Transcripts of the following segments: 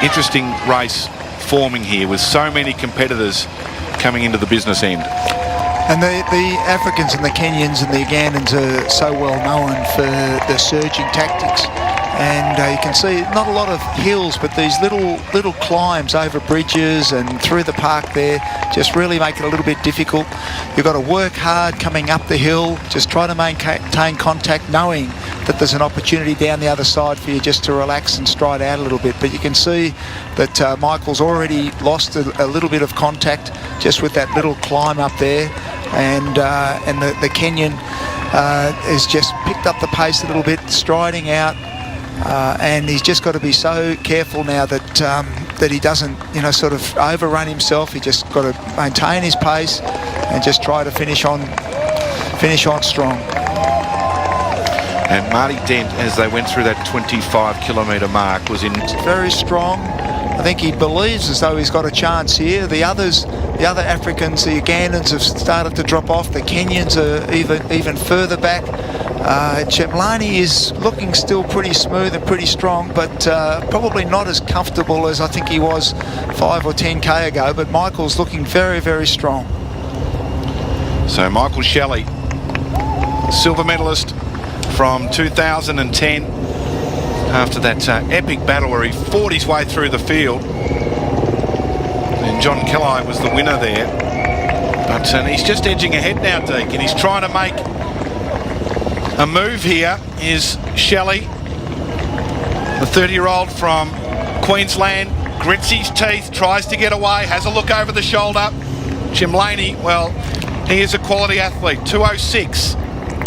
interesting race forming here with so many competitors coming into the business end. And the Africans and the Kenyans and the Ugandans are so well known for the surging tactics. And you can see not a lot of hills, but these little climbs over bridges and through the park there just really make it a little bit difficult. You've got to work hard coming up the hill, just try to maintain contact, knowing that there's an opportunity down the other side for you just to relax and stride out a little bit. But you can see that Michael's already lost a little bit of contact just with that little climb up there. And the Kenyan has just picked up the pace a little bit, striding out. And he's just got to be so careful now that he doesn't, sort of overrun himself. He just got to maintain his pace and just try to finish on strong. And Marty Dent, as they went through that 25-kilometre mark, was in very strong. I think he believes as though he's got a chance here. The other Africans, the Ugandans, have started to drop off. The Kenyans are even further back. Chemlani is looking still pretty smooth and pretty strong, but probably not as comfortable as I think he was 5 or 10k ago. But Michael's looking very, very strong. So Michael Shelley, silver medalist from 2010, after that epic battle where he fought his way through the field. And John Kelly was the winner there. But he's just edging ahead now, Deke, and he's trying to make a move here. Is Shelley, the 30-year-old from Queensland, grits his teeth, tries to get away, has a look over the shoulder. Chimlaney, well, he is a quality athlete. 2:06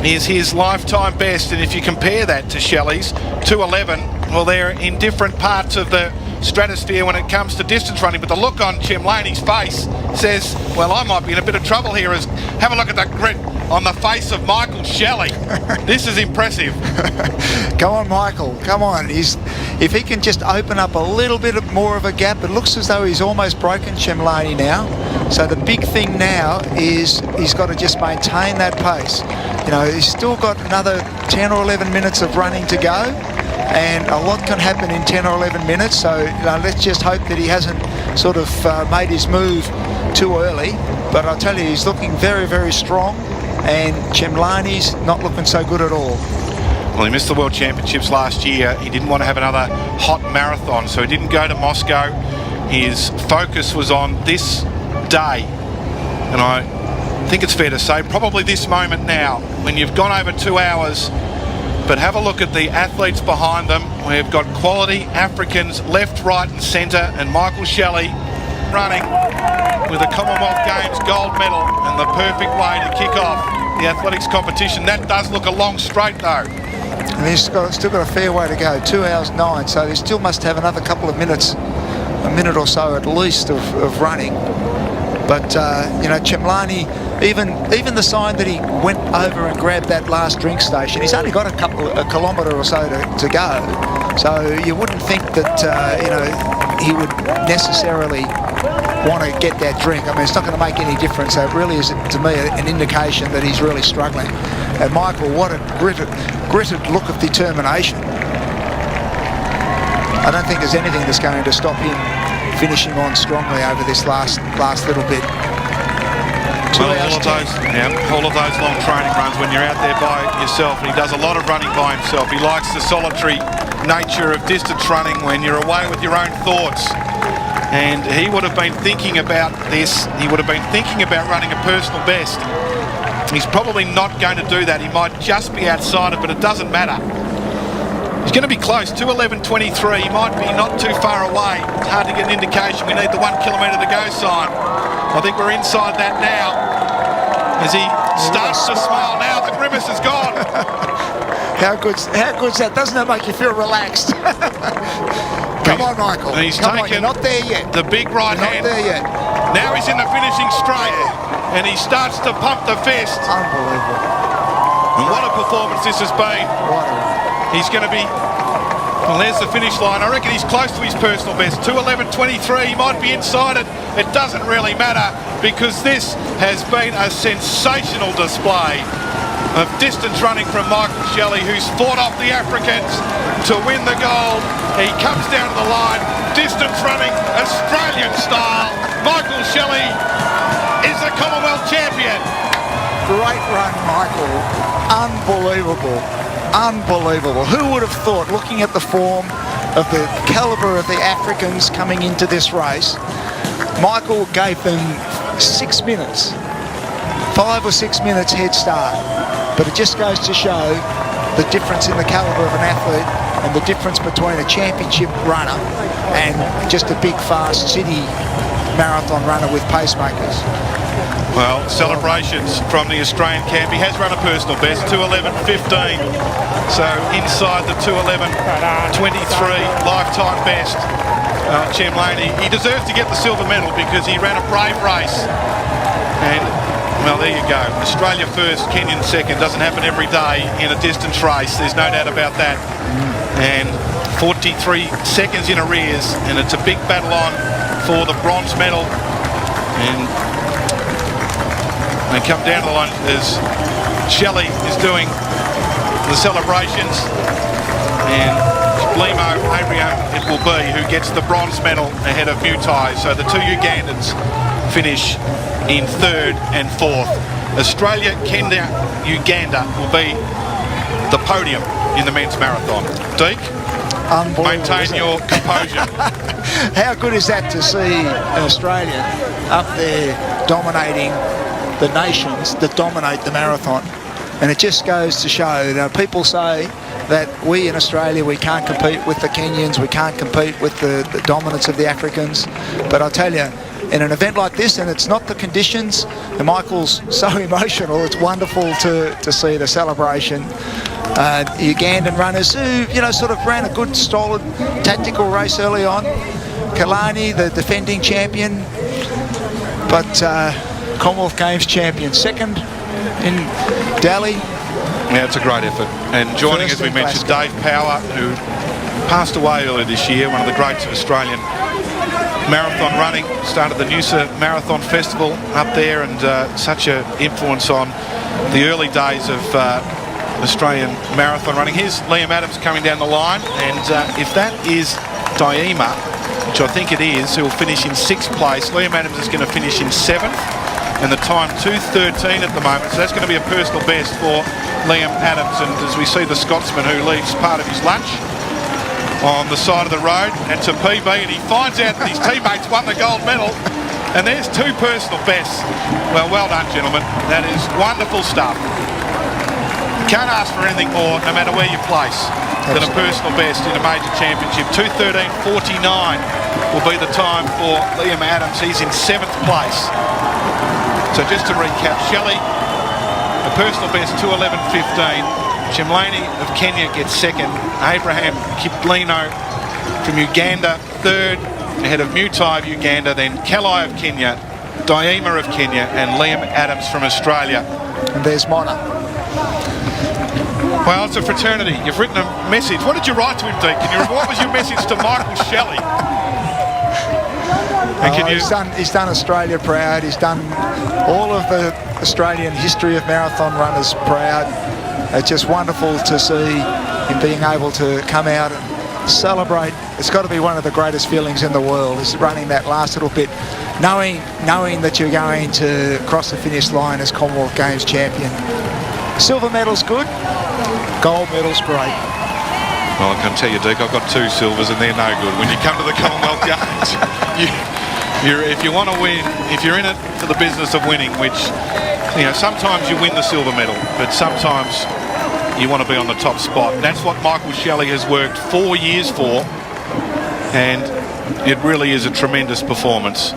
is his lifetime best, and if you compare that to Shelley's 2:11, well, they're in different parts of the stratosphere when it comes to distance running, but the look on Chimlaney's face says, well, I might be in a bit of trouble here. Have a look at that grit on the face of Michael Shelley. This is impressive. Come on, Michael, come on. If he can just open up a little bit more of a gap, it looks as though he's almost broken Chimlaney now. So the big thing now is he's got to just maintain that pace. He's still got another 10 or 11 minutes of running to go, and a lot can happen in 10 or 11 minutes. So let's just hope that he hasn't sort of made his move too early. But I'll tell you, he's looking very, very strong, and Chemlani's not looking so good at all. Well, he missed the World Championships last year. He didn't want to have another hot marathon, so he didn't go to Moscow. His focus was on this day, and I think it's fair to say probably this moment now, when you've gone over 2 hours. But have a look at the athletes behind them. We've got quality Africans left, right and centre, and Michael Shelley running with a Commonwealth Games gold medal, and the perfect way to kick off the athletics competition. That does look a long straight though. And he's still got a fair way to go, 2 hours 9, so he still must have another couple of minutes, a minute or so at least of running. But Chemlani, even the sign that he went over and grabbed that last drink station, he's only got a kilometre or so to go. So you wouldn't think that he would necessarily want to get that drink. I mean, it's not going to make any difference. So it really is, to me, an indication that he's really struggling. And Michael, what a gritted look of determination. I don't think there's anything that's going to stop him finishing on strongly over this last little bit. Well, all of those long training runs when you're out there by yourself, and he does a lot of running by himself. He likes the solitary nature of distance running when you're away with your own thoughts. And he would have been thinking about this. He would have been thinking about running a personal best. He's probably not going to do that. He might just be outside it, but it doesn't matter. He's going to be close, 2:11.23. He might be not too far away. It's hard to get an indication. We need the 1 kilometre to go sign. I think we're inside that now. As he starts to smile now, the grimace is gone. How good's that? Doesn't that make you feel relaxed? Come on, Michael. He's Come on, taken you're not there yet. The big right hand. Not there yet. Now he's in the finishing straight, and he starts to pump the fist. Unbelievable. And what a performance this has been. He's going to be, well, there's the finish line. I reckon he's close to his personal best. 2:11.23, he might be inside it. It doesn't really matter, because this has been a sensational display of distance running from Michael Shelley, who's fought off the Africans to win the gold. He comes down to the line, distance running, Australian style. Michael Shelley is the Commonwealth champion. Great run, Michael. Unbelievable. Unbelievable. Who would have thought, looking at the form of the calibre of the Africans coming into this race, Michael gave them 6 minutes, 5 or 6 minutes head start. But it just goes to show the difference in the calibre of an athlete and the difference between a championship runner and just a big, fast city marathon runner with pacemakers. Well, celebrations from the Australian camp. He has run a personal best, 2:11.15. So inside the 2:11.23 lifetime best. Chem Laney, he deserves to get the silver medal because he ran a brave race. And, well, there you go. Australia first, Kenyan second. Doesn't happen every day in a distance race. There's no doubt about that. And 43 seconds in arrears. And it's a big battle on for the bronze medal. And they come down to the line as Shelley is doing the celebrations, and Blimo Abraham it will be who gets the bronze medal ahead of Mutai. So the two Ugandans finish in 3rd and 4th. Australia, Kenya, Uganda will be the podium in the men's marathon. Deke, maintain your composure. How good is that to see an Australian up there dominating the nations that dominate the marathon? And it just goes to show that people say that we in Australia, we can't compete with the Kenyans, we can't compete with the dominance of the Africans. But I'll tell you, in an event like this, and it's not the conditions, and Michael's so emotional, it's wonderful to see the celebration. Ugandan runners who, you know, sort of ran a good, solid tactical race early on. Kalani, the defending champion, but Commonwealth Games champion, second in Delhi. Yeah, it's a great effort. And joining, as we mentioned, Dave Power, who passed away earlier this year, one of the greats of Australian marathon running, started the Noosa Marathon Festival up there, and such an influence on the early days of Australian marathon running. Here's Liam Adams coming down the line, and if that is Daima, which I think it is, who will finish in 6th place, Liam Adams is going to finish in 7th, and the time 2:13 at the moment, so that's going to be a personal best for Liam Adams. And as we see the Scotsman who leaves part of his lunch on the side of the road, and to PB, and he finds out that his teammates won the gold medal, and there's 2 personal bests. Well done, gentlemen. That is wonderful stuff. Can't ask for anything more, no matter where you place, than a personal best in a major championship. 2:13.49 will be the time for Liam Adams. He's in 7th place. So just to recap, Shelley, a personal best 2:11.15. Chemlani of Kenya gets 2nd. Abraham Kiplino from Uganda 3rd, ahead of Mutai of Uganda, then Kalai of Kenya, Daima of Kenya, and Liam Adams from Australia. And there's Mona. Well, it's a fraternity. You've written a message. What did you write to him, Dean? What was your message to Michael Shelley? He's done Australia proud. He's done all of the Australian history of marathon runners proud. It's just wonderful to see him being able to come out and celebrate. It's got to be one of the greatest feelings in the world, is running that last little bit, knowing that you're going to cross the finish line as Commonwealth Games champion. Silver medal's good, gold medal's great. Well, I can tell you, Deke, I've got 2 silvers and they're no good. When you come to the Commonwealth Games, if you want to win, if you're in it for the business of winning, which, you know, sometimes you win the silver medal, but sometimes you want to be on the top spot. And that's what Michael Shelley has worked 4 years for, and it really is a tremendous performance.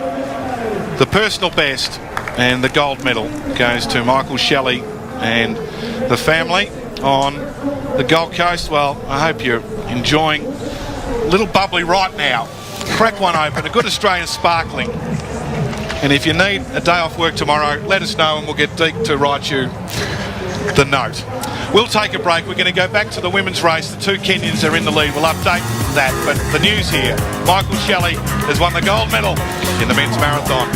The personal best and the gold medal goes to Michael Shelley and the family on the Gold Coast. Well, I hope you're enjoying a little bubbly right now. Crack one open, a good Australian sparkling. And if you need a day off work tomorrow, let us know and we'll get Deke to write you the note. We'll take a break. We're going to go back to the women's race. The 2 Kenyans are in the lead. We'll update that. But the news here, Michael Shelley has won the gold medal in the men's marathon.